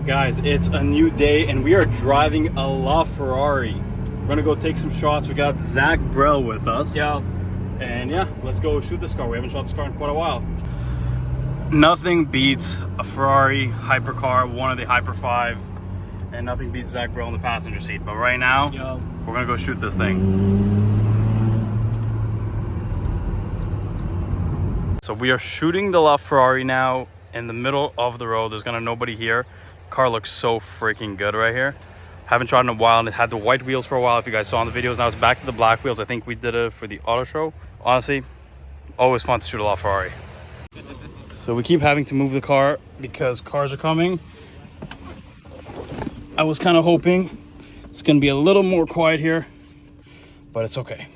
Guys, it's a new day and we are driving a LaFerrari. We're gonna go take some shots. We got Zach Brell with us. Yeah. And yeah, let's go shoot this car. We haven't shot this car in quite a while. Nothing beats a Ferrari hypercar, one of the Hyper 5, and nothing beats Zach Brell in the passenger seat. But right now, we're gonna go shoot this thing. So we are shooting the LaFerrari now in the middle of the road. There's gonna nobody here. Car looks so freaking good right here. Haven't shot in a while, and it had the white wheels for a while if you guys saw in the videos. Now it's back to the black wheels. I think we did it for the auto show. Honestly, always fun to shoot a LaFerrari. So we keep having to move the car because cars are coming. I was kind of hoping it's gonna be a little more quiet here, but it's okay.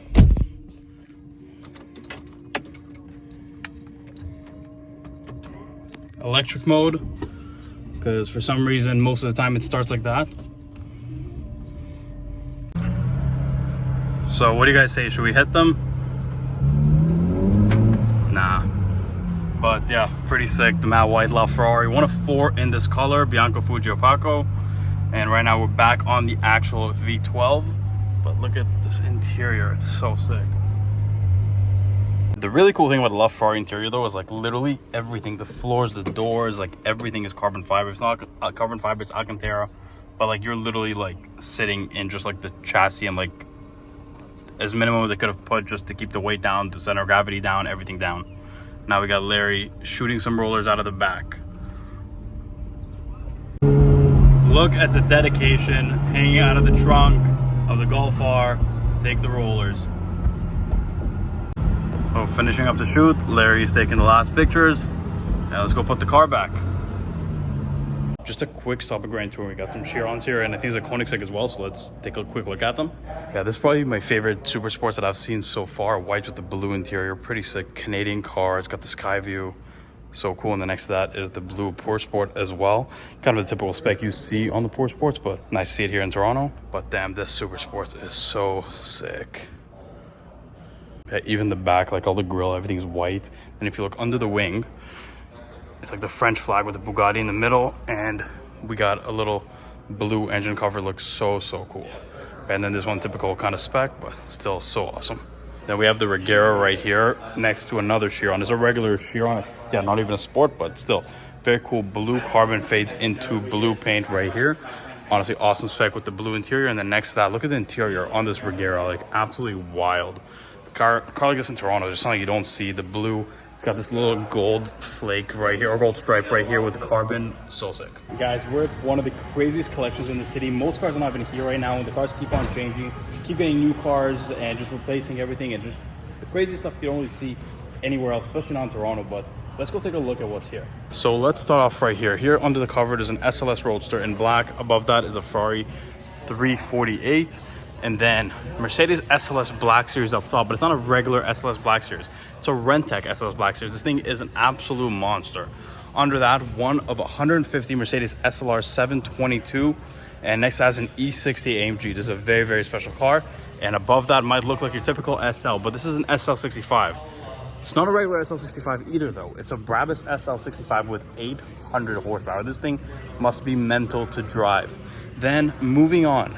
Electric mode, because for some reason most of the time it starts like that. So what do you guys say? Should we hit them? Nah. But yeah, pretty sick. The matte white LaFerrari, one of 4 in this color, Bianco Fuji Opaco. And right now we're back on the actual V12. But look at this interior, it's so sick. The really cool thing about the LaFerrari interior though is like literally everything. The floors, the doors, like everything is carbon fiber. It's not carbon fiber, it's Alcantara. But like you're literally like sitting in just like the chassis and like as minimum as they could have put just to keep the weight down, the center of gravity down, everything down. Now we got Larry shooting some rollers out of the back. Look at the dedication hanging out of the trunk of the Golf R. Take the rollers. Oh, finishing up the shoot. Larry's taking the last pictures. Now let's go put the car back. Just a quick stop at Grand Tour. We got some Chirons here, and I think there's a Koenigsegg as well, so let's take a quick look at them. Yeah, this is probably my favorite super sports that I've seen so far. White with the blue interior, pretty sick. Canadian car. It's got the sky view, so cool. And the next to that is the blue Porsche Sport as well. Kind of the typical spec you see on the Porsche Sports, but nice to see it here in Toronto. But damn, this super sports is so sick. Yeah, even the back, like all the grille, everything's white. And if you look under the wing, it's like the French flag with the Bugatti in the middle, and we got a little blue engine cover. Looks so cool. And then this one typical kind of spec, but still so awesome. Then we have the Regera right here next to another Chiron. There's a regular Chiron, yeah, not even a sport, but still very cool. Blue carbon fades into blue paint right here. Honestly, awesome spec with the blue interior. And then next to that, look at the interior on this Regera, like absolutely wild. Car like this in Toronto, there's something you don't see. The blue, it's got this little gold flake right here, or gold stripe right here with the carbon. So sick. Guys, we're at one of the craziest collections in the city. Most cars are not even here right now, and the cars keep on changing, keep getting new cars and just replacing everything, and just the craziest stuff you don't really see anywhere else, especially not in Toronto. But let's go take a look at what's here. So let's start off right here. Here under the cover, there's an SLS Roadster in black. Above that is a Ferrari 348. And then Mercedes SLS Black Series up top, but it's not a regular SLS Black Series. It's a Rentec SLS Black Series. This thing is an absolute monster. Under that, one of 150 Mercedes SLR 722, and next has an E60 AMG. This is a very special car. And above that might look like your typical SL, but this is an SL65. It's not a regular SL65 either though. It's a Brabus SL65 with 800 horsepower. This thing must be mental to drive. Then moving on.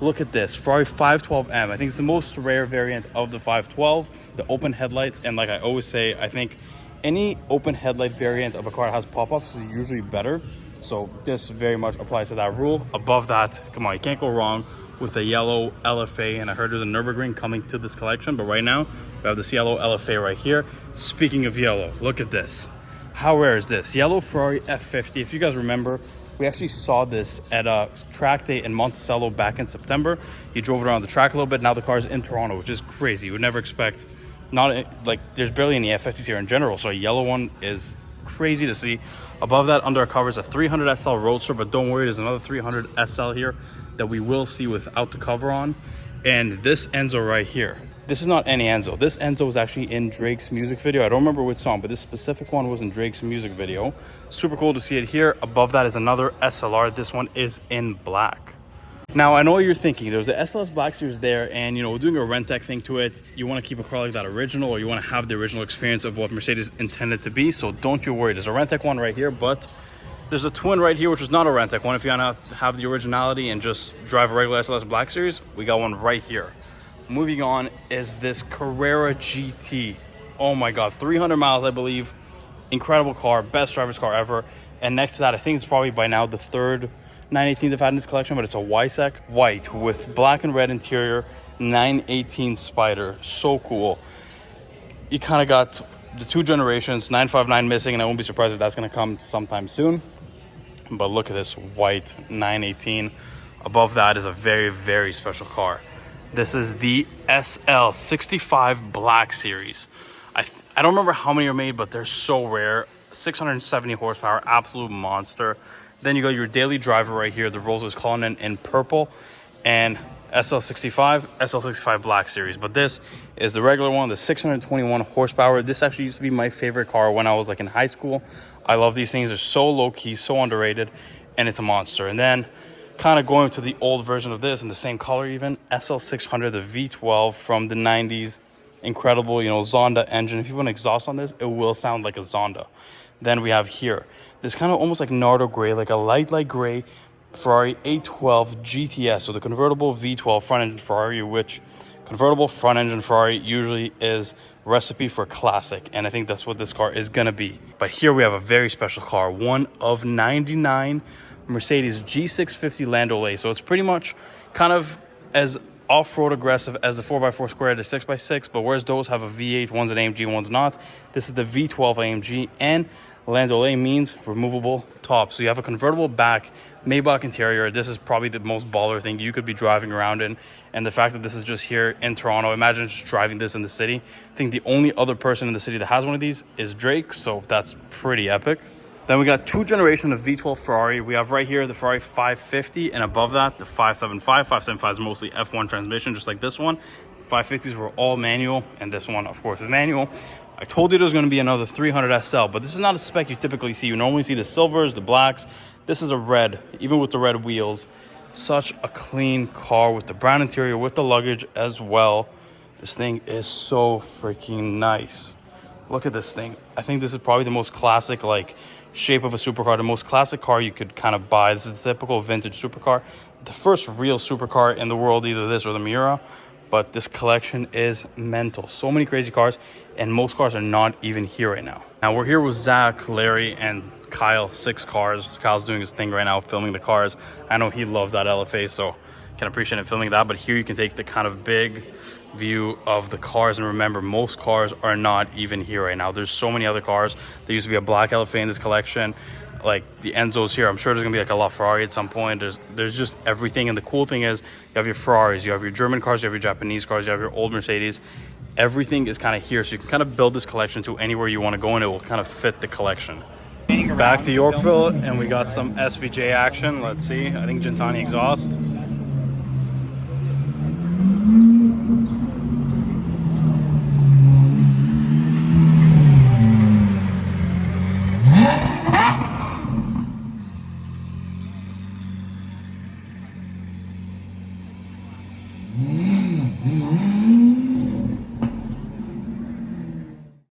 Look at this, Ferrari 512M. I think it's the most rare variant of the 512, the open headlights. And like I always say, I think any open headlight variant of a car that has pop-ups is usually better. So this very much applies to that rule. Above that, come on, you can't go wrong with the yellow LFA. And I heard there's a Nürburgring coming to this collection, but right now we have this yellow LFA right here. Speaking of yellow, look at this. How rare is this? Yellow Ferrari F50. If you guys remember, we actually saw this at a track day in Monticello back in September. He drove it around the track a little bit. Now the car is in Toronto, which is crazy. You would never expect, not like there's barely any F50s here in general. So a yellow one is crazy to see. Above that, under our cover is a 300 SL Roadster, but don't worry, there's another 300 SL here that we will see without the cover on. And this Enzo right here. This is not any Enzo. This Enzo was actually in Drake's music video. I don't remember which song, but this specific one was in Drake's music video. Super cool to see it here. Above that is another SLR. This one is in black. Now, I know what you're thinking. There's the SLS Black Series there, and you know, we're doing a Rentec thing to it. You want to keep a car like that original, or you want to have the original experience of what Mercedes intended to be. So don't you worry. There's a Rentec one right here, but There's a twin right here, which is not a Rentek one. If you want to have the originality and just drive a regular SLS Black Series, we got one right here. Moving on is this Carrera GT. Oh my God, 300 miles, I believe. Incredible car, best driver's car ever. And next to that, I think it's probably by now the third 918 they've had in this collection, but it's a Weissach white with black and red interior, 918 Spyder. So cool. You kind of got the two generations, 959 missing, and I won't be surprised if that's going to come sometime soon. But look at this white 918. Above that is a very, very special car. This is the SL65 Black Series. I don't remember how many are made, but they're so rare. 670 horsepower, absolute monster. Then you got your daily driver right here, the Rolls-Royce Cullinan in purple, and SL65 Black Series. But this is the regular one, the 621 horsepower. This actually used to be my favorite car when I was like in high school. I love these things. They're so low-key, so underrated, and it's a monster. And then kind of going to the old version of this in the same color even, SL600, the V12 from the 90s. Incredible, you know, Zonda engine. If you want exhaust on this, it will sound like a Zonda. Then we have here this kind of almost like Nardo gray, like a light gray Ferrari 812 GTS. So the convertible V12 front engine Ferrari, which convertible front engine Ferrari usually is recipe for classic, and I think that's what this car is gonna be. But here we have a very special car, one of 99 Mercedes G650 Laundalet. So it's pretty much kind of as off-road aggressive as the 4x4 square, the 6x6, but whereas those have a V8, one's an AMG, one's not, this is the V12 AMG, and Laundalet means removable top. So you have a convertible back, Maybach interior. This is probably the most baller thing you could be driving around in. And the fact that this is just here in Toronto, imagine just driving this in the city. I think the only other person in the city that has one of these is Drake, so that's pretty epic. Then we got two generations of V12 Ferrari. We have right here the Ferrari 550, and above that the 575. 575 is mostly F1 transmission, just like this one. 550s were all manual, and this one, of course, is manual. I told you there's going to be another 300 SL, but this is not a spec you typically see. You normally see the silvers, the blacks. This is a red, even with the red wheels. Such a clean car with the brown interior, with the luggage as well. This thing is so freaking nice. Look at this thing. I think this is probably the most classic, like, shape of a supercar, the most classic car you could kind of buy. This is the typical vintage supercar, the first real supercar in the world, either this or the Miura. But this collection is mental. So many crazy cars, and most cars are not even here right now. Now we're here with Zach, Larry, and Kyle, 6 cars. Kyle's doing his thing right now, filming the cars. I know he loves that LFA, so I can appreciate him filming that. But here you can take the kind of big view of the cars, and remember, most cars are not even here right now. There's so many other cars. There used to be a black LFA in this collection, like the Enzo's here. I'm sure there's gonna be like a LaFerrari at some point. There's just everything. And the cool thing is, you have your Ferraris, you have your German cars, you have your Japanese cars, you have your old Mercedes. Everything is kind of here, so you can kind of build this collection to anywhere you want to go, and it will kind of fit the collection. Back to Yorkville, and we got some SVJ action. Let's see. I think Gentani exhaust.